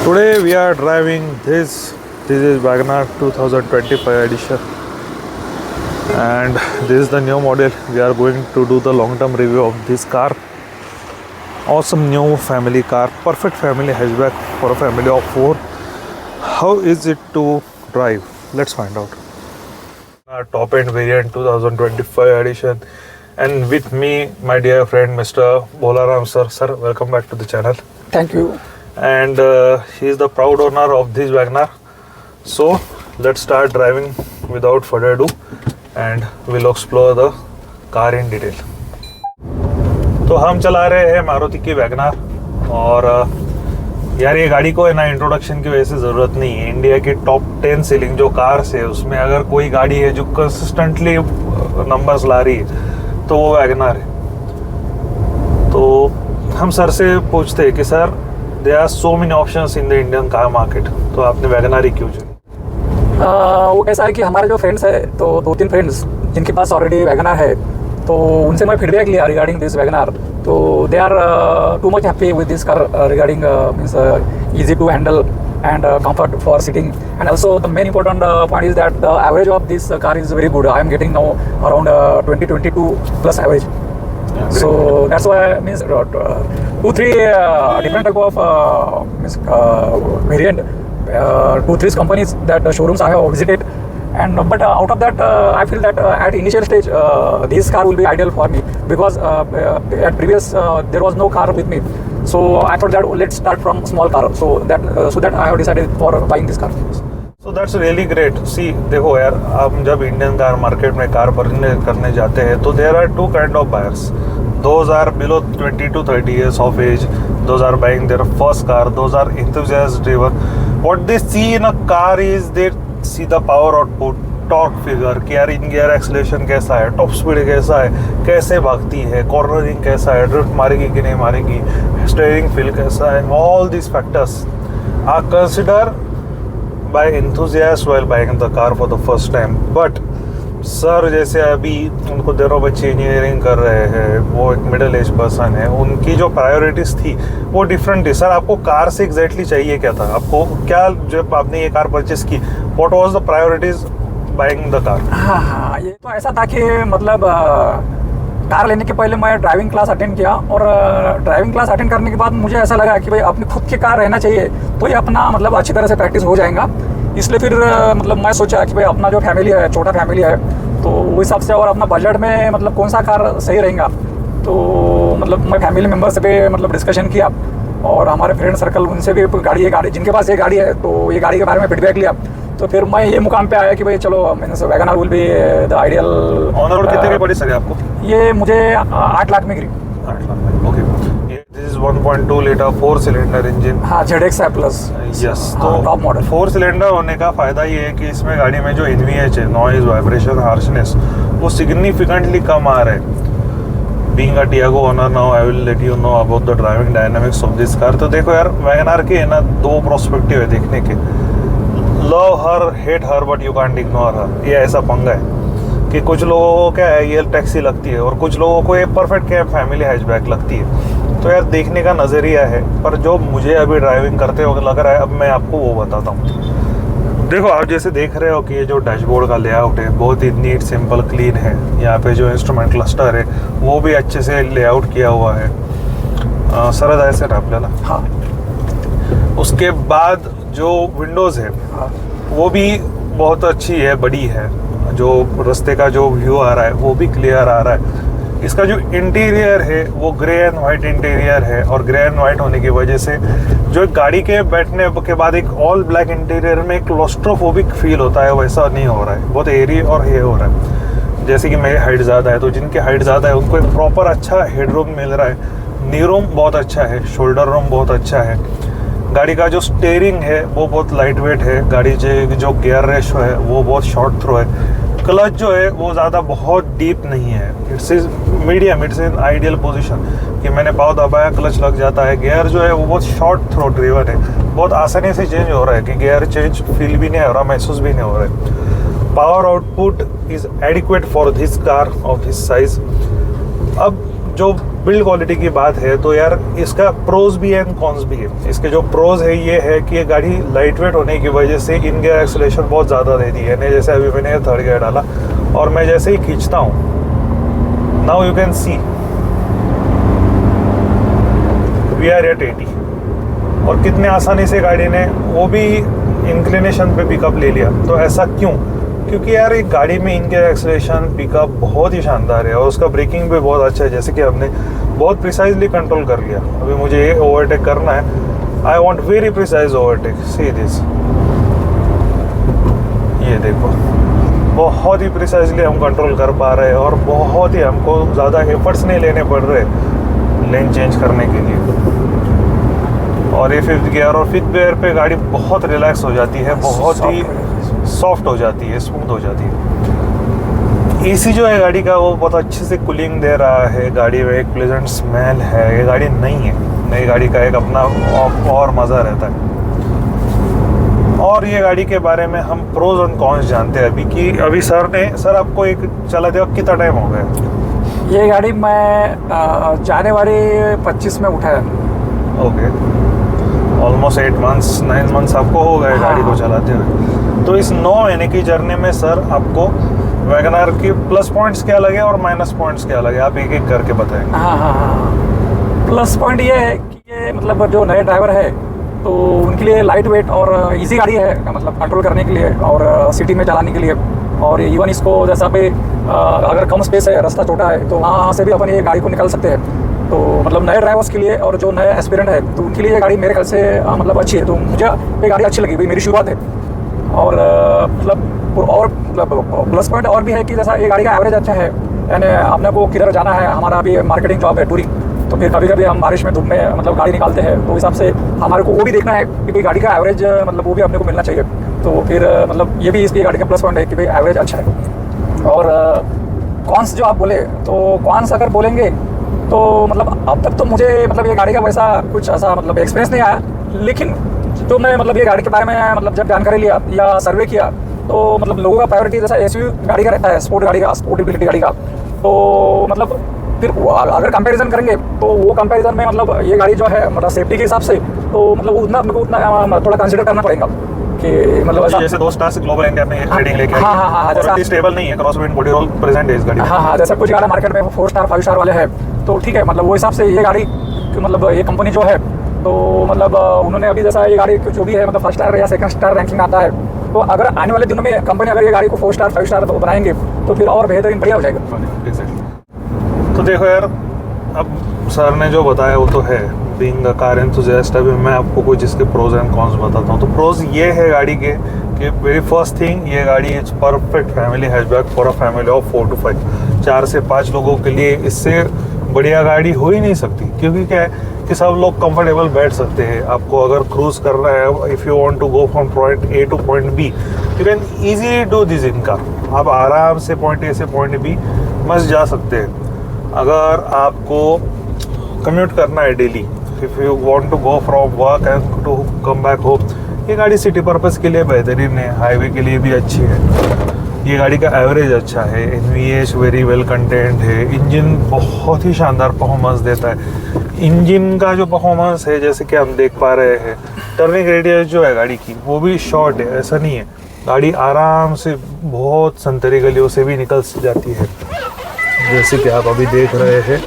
Today we are driving this is Wagoner 2025 edition, and this is the new model. We are going to do the long-term review of this car. Awesome new family car, perfect family hatchback for a family of 4. How is it to drive? Let's find out. Our top end variant 2025 edition, and with me my dear friend Mr. Bolaram sir. Sir, welcome back to the channel. Thank you. And he is the proud owner of this Wagoner. So let's start driving without further ado, and we'll explore the car in detail. तो हम चला रहे हैं मारुति की Wagner, और यार ये गाड़ी को है ना इंट्रोडक्शन की वजह से ज़रूरत नहीं है. इंडिया की टॉप 10 सेलिंग जो कार्स है उसमें अगर कोई गाड़ी है जो कंसिस्टेंटली नंबर्स ला रही है तो वो वैगनर है. तो हम सर से पूछते हैं कि sir there are so many options in the Indian car market, तो आपने वैगनर ही क्यों चुनी? वो कैसा है कि हमारे जो फ्रेंड्स है, तो 2-3 फ्रेंड्स जिनके पास ऑलरेडी वैगनर है, तो उनसे मैं फीडबैक लिया रिगार्डिंग दिस वैगनर. तो they are too much happy with this car regarding means easy to handle and comfort for sitting, and also the main important point is that the average of this car is very good. I am getting now around 20-22 plus average. So that's why means 2-3 different type of variant, 2-3 companies that showrooms I have visited, and but out of that I feel that at initial stage this car will be ideal for me, because at previous there was no car with me, so I thought that let's start from small car, so that I have decided for buying this car. So that's really great. See, देखो यार, हम जब Indian car market में car करने जाते हैं तो there are two kind of buyers. Those are below 20 to 30 years of age. Those are buying their first car. Those are enthusiast driven. What they see in a car is they see the power output, torque figure कि यार इन gear acceleration कैसा है, top speed कैसा है, कैसे भागती है, cornering कैसा है, ड्रिफ्ट मारेगी कि नहीं मारेगी, स्टीयरिंग फील कैसा है. All this factors are consider by enthusiasts while buying the car for the first time. But sir जैसे अभी उनको दोनों बच्चे इंजीनियरिंग कर रहे हैं, वो एक मिडिल एज पर्सन है, उनकी जो प्रायोरिटीज़ थी वो डिफरेंट थी. सर आपको कार से एग्जैक्टली चाहिए क्या था? आपको क्या, जब आपने ये कार परचेस की, what was the priorities buying the car? हाँ, ये तो ऐसा था कि मतलब कार लेने के पहले मैं ड्राइविंग क्लास अटेंड किया, और ड्राइविंग क्लास अटेंड करने के बाद मुझे ऐसा लगा कि भाई अपनी खुद की कार रहना चाहिए, तो ये अपना मतलब अच्छी तरह से प्रैक्टिस हो जाएगा. इसलिए फिर मतलब मैं सोचा कि भाई अपना जो फैमिली है, छोटा फैमिली है, तो वो हिसाब से और अपना बजट में मतलब कौन सा कार सही रहेगा. तो मतलब मैं फैमिली मेम्बर से भी मतलब डिस्कशन किया, और हमारे फ्रेंड सर्कल उनसे भी गाड़ी जिनके पास ये गाड़ी है, तो ये गाड़ी के बारे में फीडबैक लिया. तो फिर मैं ये मुकाम पे आया कि भाई चलो मैंने Wagner will be the ideal. On road कितने की पड़ी सके आपको? ये मुझे 8 लाख में गिरी. 8 लाख में, okay. This is 1.2 litre 4 cylinder engine. हाँ, ZX है प्लस. यस, तो टॉप मॉडल 4 सिलेंडर होने का फ़ायदा ये है कि इसमें गाड़ी में जो NVH है, नॉइज, वाइब्रेशन, हार्शनेस, वो सिग्निफिकेंटली कम आ रहे हैं. Being a Tiago owner now, I will let you know about the driving dynamics of this car. तो देखो यार, वैगनर के है ना 2 प्रोस्पेक्टिव है देखने के. Love her, hate her, but you can't ignore her. ये ऐसा पंगा है कि कुछ लोगों को क्या है, ये टैक्सी लगती है, और कुछ लोगों को ये परफेक्ट क्या फैमिली हैचबैक लगती है. तो यार देखने का नज़रिया है, पर जो मुझे अभी ड्राइविंग करते वक्त लग रहा है, अब मैं आपको वो बताता हूँ. देखो, आप जैसे देख रहे हो कि ये जो डैशबोर्ड का लेआउट है बहुत ही नीट, सिंपल, क्लीन है. यहाँ पे जो इंस्ट्रूमेंट क्लस्टर है वो भी अच्छे से लेआउट किया हुआ है. सरद ऐसे ना आपल्याला. हाँ. उसके बाद जो विंडोज़ है वो भी बहुत अच्छी है, बड़ी है. जो रास्ते का जो व्यू आ रहा है वो भी क्लियर आ रहा है. इसका जो इंटीरियर है वो ग्रे एंड वाइट इंटीरियर है, और ग्रे एंड वाइट होने की वजह से जो गाड़ी के बैठने के बाद एक ऑल ब्लैक इंटीरियर में एक क्लॉस्ट्रोफोबिक फील होता है, वैसा नहीं हो रहा है. बहुत एरी और ये हो रहा है. जैसे कि मेरी हाइट ज़्यादा है, तो जिनकी हाइट ज़्यादा है उनको एक प्रॉपर अच्छा हेडरूम मिल रहा है. नी रूम बहुत अच्छा है, शोल्डर रूम बहुत अच्छा है. गाड़ी का जो स्टीयरिंग है वो बहुत लाइट वेट है. गाड़ी जो गियर रेशो है वो बहुत शॉर्ट थ्रो है. क्लच जो है वो ज़्यादा बहुत डीप नहीं है, it's is medium, it's in ideal position कि मैंने पाँव दबाया क्लच लग जाता है. गियर जो है वो बहुत शॉर्ट थ्रो ड्रिवन है, बहुत आसानी से चेंज हो रहा है कि गियर चेंज फील भी नहीं हो रहा, महसूस भी नहीं हो रहा है. Power output is adequate for this car of this size. अब जो बिल्ड क्वालिटी की बात है तो यार इसका प्रोज भी है एंड कॉन्स भी है। इसके जो प्रोज है ये है कि ये गाड़ी लाइट वेट होने की वजह से इन गियर एक्सेलरेशन बहुत ज़्यादा देती है। नहीं जैसे अभी मैंने थर्ड गियर डाला और मैं जैसे ही खींचता हूँ, now you can see we are at 80 और कितने आसानी से गाड़ी ने वो भी इंक्लिनेशन पे पिकअप ले लिया। तो ऐसा क्यों? क्योंकि यार एक गाड़ी में इनके एक्सेलरेशन पिकअप बहुत ही शानदार है और उसका ब्रेकिंग भी बहुत अच्छा है। जैसे कि हमने बहुत प्रिसाइजली कंट्रोल कर लिया। अभी मुझे ये ओवरटेक करना है, I want very precise overtake, see this, ये देखो बहुत ही प्रिसाइजली हम कंट्रोल कर पा रहे हैं और बहुत ही हमको ज़्यादा एफर्ट्स नहीं लेने पड़ रहे लेन चेंज करने के लिए। और ये फिफ्थ गियर और फिफ्थ गियर पे गाड़ी बहुत रिलैक्स हो जाती है, बहुत ही सॉफ्ट हो जाती है, स्मूथ हो जाती है। एसी जो है गाड़ी का वो बहुत अच्छे से कूलिंग दे रहा है, गाड़ी में एक प्लेजेंट स्मेल है। ये गाड़ी नई है, नई गाड़ी का एक अपना और मज़ा रहता है। और ये गाड़ी के बारे में हम प्रोज और कॉन्स जानते हैं अभी सर आपको एक चला दिया कितना टाइम हो गया? ये गाड़ी मैं जनवरी 25 में उठाया। ओके, ऑलमोस्ट 8 मंथ्स 9 मंथ्स आपको हो गए गाड़ी को चलाते हुए। तो इस 9 महीने की जर्नी में सर आपको वैगनआर के प्लस पॉइंट्स क्या लगे और माइनस पॉइंट्स क्या लगे, आप एक एक करके बताएंगे। हाँ। प्लस पॉइंट ये है कि ये मतलब जो नए ड्राइवर है तो उनके लिए लाइट वेट और इजी गाड़ी है, मतलब कंट्रोल करने के लिए और सिटी में चलाने के लिए। और इवन इसको जैसा पे अगर कम स्पेस है, रास्ता छोटा है, तो वहाँ से भी अपन ये गाड़ी को निकाल सकते हैं। तो मतलब नए ड्राइवर्स के लिए और जो नए एस्पिरेंट है तो उनके लिए ये गाड़ी मेरे ख्याल से मतलब अच्छी है। तो मुझे ये गाड़ी अच्छी लगी, भाई मेरी शुरुआत है। और मतलब प्लस पॉइंट और भी है कि जैसा ये गाड़ी का एवरेज अच्छा है, यानी अपने को किधर जाना है, हमारा अभी मार्केटिंग जॉब है टूरिंग, तो फिर कभी कभी हम बारिश में धूप में मतलब गाड़ी निकालते हैं, तो हिसाब से हमारे को वो भी देखना है कि भाई गाड़ी का एवरेज मतलब वो भी अपने को मिलना चाहिए। तो फिर मतलब ये भी इसकी गाड़ी का प्लस पॉइंट है कि भाई एवरेज अच्छा है। और कॉन्स जो आप बोले, तो कॉन्स अगर बोलेंगे तो मतलब अब तक तो मुझे मतलब ये गाड़ी का वैसा कुछ ऐसा मतलब एक्सपीरियंस नहीं आया, लेकिन जो मैं मतलब ये गाड़ी के बारे में मतलब जब जानकारी लिया या सर्वे किया तो मतलब लोगों का प्रायोरिटी जैसा एसयूवी गाड़ी का रहता है, स्पोर्ट गाड़ी का, स्पोर्टेबिलिटी गाड़ी का। तो मतलब फिर अगर कंपैरिजन करेंगे तो वो कंपैरिजन में मतलब ये गाड़ी जो है मतलब सेफ्टी के हिसाब से तो मतलब उतना अपने को उतना थोड़ा कंसिडर करना पड़ेगा कि मतलब जैसे 2 स्टार से ग्लोबल रैंक आपने रेटिंग लेके हाँ जैसा स्टेबल नहीं है, cross wind body roll present है इस गाड़ी में। हाँ, जैसा कुछ गाड़ी मार्केट में 4 स्टार 5 स्टार वाले हैं तो ठीक है, मतलब वो हिसाब से ये गाड़ी मतलब ये कंपनी जो है तो मतलब उन्होंने अभी जैसा ये गाड़ी जो भी है मतलब 1st स्टार या 2nd स्टार रैंकिंग आता है, तो अगर आने वाले दिनों में कंपनी अगर ये गाड़ी को 4 स्टार 5 स्टार बनाएंगे तो फिर और बेहतरीन बढ़िया हो जाएगा। तो देखो यार, अब सर ने जो बताया वो तो है, बीइंग अ कार एंथुसियास्ट। अभी मैं आपको कुछ इसके प्रोज एंड कॉन्स बताता हूँ। तो प्रोज ये है गाड़ी के कि वेरी फर्स्ट थिंग, ये गाड़ी is perfect family hatchback for a family of 4 to 5, 4 से 5 लोगों के लिए इससे बढ़िया गाड़ी हो ही नहीं सकती। क्योंकि क्या है कि सब लोग कंफर्टेबल बैठ सकते हैं। आपको अगर क्रूज करना है, if you want to go from point A to point B, you can easily do this in car. आप आराम से पॉइंट ए से पॉइंट बी मस्त जा सकते हैं। अगर आपको कम्यूट करना है daily, if you want to go from work and to come back home, ये गाड़ी सिटी पर्पस के लिए बेहतरीन है, हाईवे के लिए भी अच्छी है। ये गाड़ी का एवरेज अच्छा है, NVH वेरी वेल कंटेंट है, इंजन बहुत ही शानदार परफॉर्मेंस देता है। इंजन का जो परफॉर्मेंस है जैसे कि हम देख पा रहे हैं, टर्निंग रेडियस जो है गाड़ी की वो भी शॉर्ट है, ऐसा नहीं है। गाड़ी आराम से बहुत संतरी गलियों से भी निकल जाती है, जैसे कि आप अभी देख रहे हैं।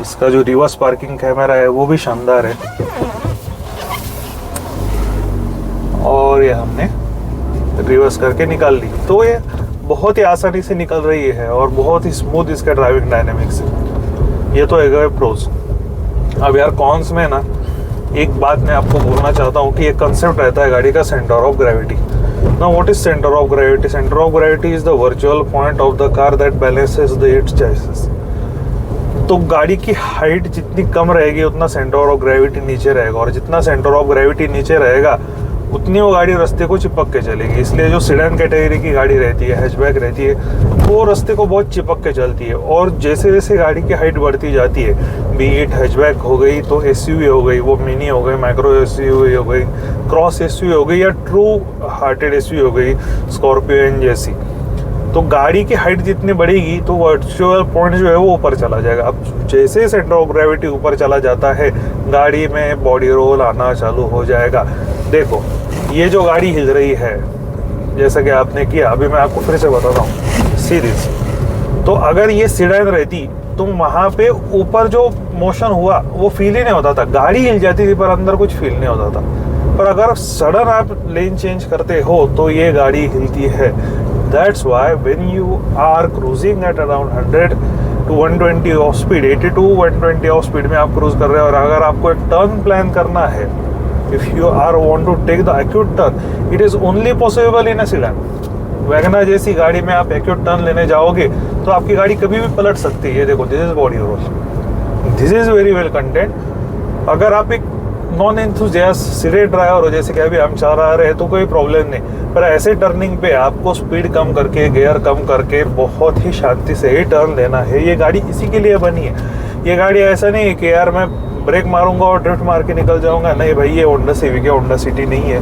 इसका जो रिवर्स पार्किंग कैमरा है वो भी शानदार है। और ये हमने रिवर्स करके निकाल ली, तो ये बहुत ही आसानी से निकल रही है और बहुत ही स्मूथ इसका ड्राइविंग डायनेमिक्स है। ये तो एक प्रोज। अब यार कॉन्स में ना एक बात मैं आपको बोलना चाहता हूँ कि एक कंसेप्ट रहता है गाड़ी का centre of gravity. Now what is centre of gravity? Centre of gravity is the virtual point of the car that balances the it's choices. तो गाड़ी की हाइट जितनी कम रहेगी उतना सेंटर ऑफ ग्रेविटी नीचे रहेगा, और जितना सेंटर ऑफ ग्रेविटी नीचे रहेगा उतनी वो गाड़ी रास्ते को चिपक के चलेगी। इसलिए जो सेडान कैटेगरी की गाड़ी रहती है, हैचबैक रहती है, वो रास्ते को बहुत चिपक के चलती है। और जैसे जैसे गाड़ी की हाइट बढ़ती जाती है, बी इट हैचबैक हो गई तो एसयूवी हो गई, वो मिनी हो गई, माइक्रो एसयूवी हो गई, क्रॉस एसयूवी हो गई, या ट्रू हार्टेड एसयूवी हो गई, स्कॉर्पियो एन जैसी, तो गाड़ी की हाइट जितनी बढ़ेगी तो वर्चुअल पॉइंट जो है वो ऊपर चला जाएगा। अब जैसे सेंटर ऑफ ग्रेविटी ऊपर चला जाता है, गाड़ी में बॉडी रोल आना चालू हो जाएगा। देखो ये जो गाड़ी हिल रही है, जैसा कि आपने किया, अभी मैं आपको फिर से बताता हूँ सीरीज। तो अगर ये सीडान रहती तो वहाँ पे ऊपर जो मोशन हुआ वो फील ही नहीं होता था, गाड़ी हिल जाती थी पर अंदर कुछ फील नहीं होता था। पर अगर सडन आप लेन चेंज करते हो तो ये गाड़ी हिलती है। That's why when you are cruising at around 100 to 120 of speed, 80 to 120 of speed में आप क्रूज कर रहे हो, और अगर आपको एक टर्न प्लान करना है, if you are want to take the acute turn, it is only possible in a sedan. WagonR जैसी गाड़ी में आप एक्यूट टर्न लेने जाओगे तो आपकी गाड़ी कभी भी पलट सकती है। ये देखो, this is body roll, this is very well content. अगर आप एक नॉन एंथुजियास्ट सीधे ड्राइवर हो, जैसे कि अभी हम चला रहे हैं, तो कोई प्रॉब्लम नहीं, पर ऐसे टर्निंग पे आपको स्पीड कम करके, गियर कम करके बहुत ही शांति से ही टर्न लेना है। ये गाड़ी इसी के लिए बनी है। ये गाड़ी ऐसा नहीं है कि यार मैं ब्रेक मारूंगा और ड्रिफ्ट मार के निकल जाऊंगा। नहीं भाई, ये होंडा सिविक है, होंडा सिटी नहीं है।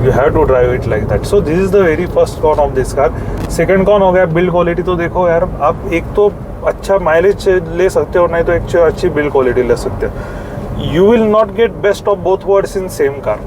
You have to drive it like that. So this is the very first con of this car. Second con हो गया बिल्ड क्वालिटी। तो देखो यार, आप एक तो अच्छा माइलेज ले सकते हो, नहीं तो एक अच्छी बिल्ड क्वालिटी ले सकते हो। You will not get best of both words in same car.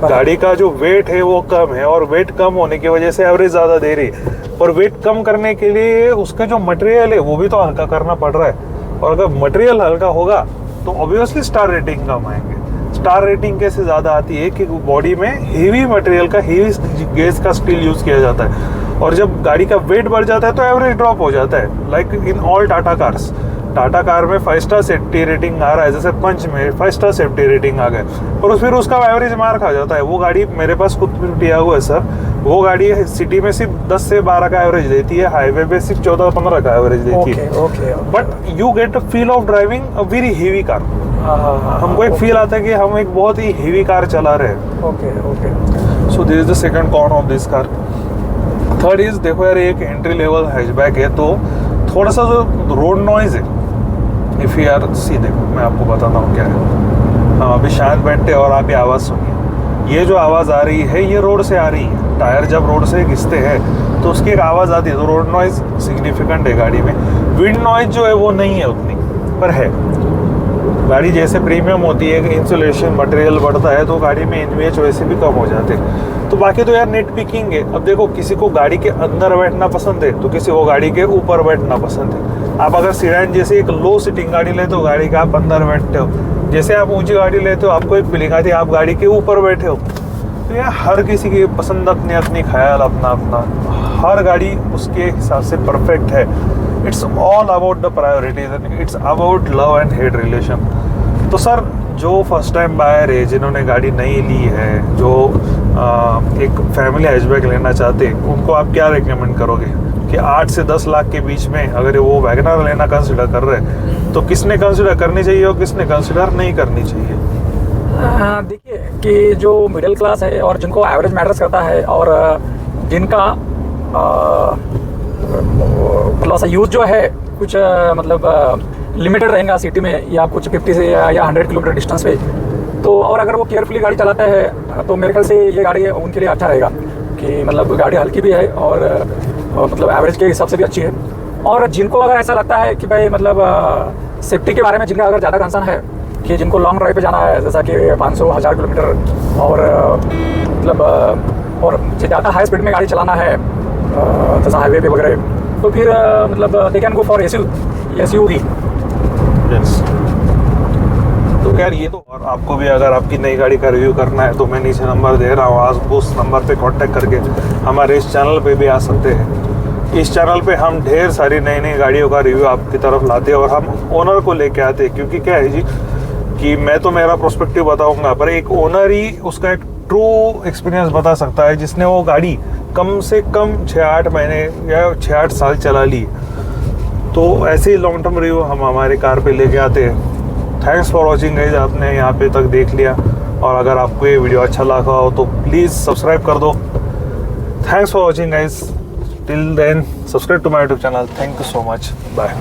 गाड़ी का जो वेट है वो कम है, और वेट कम होने की वजह से एवरेज ज़्यादा दे रही है, और वेट कम करने के लिए उसका जो मटेरियल है वो भी तो हल्का करना पड़ रहा है। और अगर मटेरियल हल्का होगा तो ऑब्वियसली स्टार रेटिंग कम आएंगे। स्टार रेटिंग कैसे ज़्यादा आती है कि बॉडी में हेवी मटेरियल का, हेवी गेज का स्टील यूज़ किया जाता है, और जब गाड़ी का वेट बढ़ जाता है तो एवरेज ड्रॉप हो जाता है। Like in all Tata cars, Tata car में 5 स्टार सेफ्टी रेटिंग आ रहा है, जैसे पंच में 5 स्टार सेफ्टी रेटिंग आ गए, और फिर उसका एवरेज मार खा जाता है। वो गाड़ी मेरे पास खुद टियागो है सर, वो गाड़ी सिटी में सिर्फ 10 से 12 का एवरेज देती है, हाईवे पे सिर्फ 14-15 का एवरेज देती है। But you get a feel of driving a very heavy car. हमको एक फील आता है कि हम एक बहुत ही हेवी कार चला रहे हैं। So this is the second con of this car. Third is, देखो यार, एक एंट्री लेवल हैचबैक है, तो थोड़ा सा जो रोड नॉइज है, इफ यू आर सी, देखो मैं आपको बताता हूँ क्या है। हम अभी शांत बैठते और आप ये आवाज़ सुनिए। ये जो आवाज़ आ रही है ये रोड से आ रही है। टायर जब रोड से घिसते हैं तो उसकी एक आवाज़ आती है, तो रोड नॉइज सिग्निफिकेंट है गाड़ी में। विंड नॉइज जो है वो नहीं है उतनी, पर है। गाड़ी जैसे प्रीमियम होती है, इंसुलेशन मटेरियल बढ़ता है, तो गाड़ी में एनवीएच वैसे भी कम हो जाते हैं। तो बाकी तो यार नेट पिकिंग है। अब देखो, किसी को गाड़ी के अंदर बैठना पसंद है तो किसी को गाड़ी के ऊपर बैठना पसंद है। आप अगर सीडान जैसे एक लो सीटिंग गाड़ी लेते हो, गाड़ी का आप अंदर बैठते हो, जैसे आप ऊंची गाड़ी लेते हो आपको एक फीलिंग आती है आप गाड़ी के ऊपर बैठे हो। तो यार हर किसी की पसंद अपनी अपनी, ख्याल अपना अपना, हर गाड़ी उसके हिसाब से परफेक्ट है। It's all about the priorities and it's about love and hate relation. तो सर, जो फर्स्ट टाइम बायर है, जिन्होंने गाड़ी नहीं ली है, जो एक फैमिली हैचबैक लेना चाहते हैं, उनको आप क्या रिकमेंड करोगे कि 8 से 10 लाख के बीच में अगर वो वैगनर लेना कंसिडर कर रहे हैं तो किसने कंसिडर करनी चाहिए और किसने कंसिडर नहीं करनी चाहिए? देखिए कि जो मिडिल क्लास है और जिनको एवरेज मैटर्स करता है, और जिनका थोड़ा सा यूथ जो है कुछ मतलब लिमिटेड रहेगा सिटी में, या कुछ 50 से या 100 किलोमीटर डिस्टेंस पे, तो और अगर वो केयरफुली गाड़ी चलाते हैं तो मेरे ख्याल से ये गाड़ी उनके लिए अच्छा रहेगा कि मतलब गाड़ी हल्की भी है और मतलब एवरेज के हिसाब से भी अच्छी है। और जिनको अगर ऐसा लगता है कि भाई मतलब सेफ्टी के बारे में जिनका अगर ज़्यादा कंसर्न है कि जिनको लॉन्ग ड्राइव पे जाना है, जैसा कि 500-1000 किलोमीटर, और मतलब और ज़्यादा हाई स्पीड में गाड़ी चलाना है जैसा हाईवे पे वगैरह, तो फिर मतलब they can go for SUV. तो यार ये तो, और आपको भी अगर आपकी नई गाड़ी का रिव्यू करना है तो मैं नीचे नंबर दे रहा हूँ, आप उस नंबर पे कांटेक्ट करके हमारे इस चैनल पे भी आ सकते हैं। इस चैनल पे हम ढेर सारी नई नई गाड़ियों का रिव्यू आपकी तरफ लाते हैं, और हम ओनर को लेके आते हैं। क्योंकि क्या है जी कि मैं तो मेरा प्रोस्पेक्टिव बताऊंगा, पर एक ओनर ही उसका एक ट्रू एक्सपीरियंस बता सकता है, जिसने वो गाड़ी कम से कम 6-8 महीने या 6-8 साल चला ली। तो ऐसे ही लॉन्ग टर्म रिव्यू हम हमारे कार पे लेके आते हैं। थैंक्स फॉर वॉचिंग गाइज, आपने यहाँ पे तक देख लिया, और अगर आपको ये वीडियो अच्छा लगा हो तो प्लीज़ सब्सक्राइब कर दो। Thanks for watching guys, till then subscribe to my YouTube channel. Thank you so much, bye.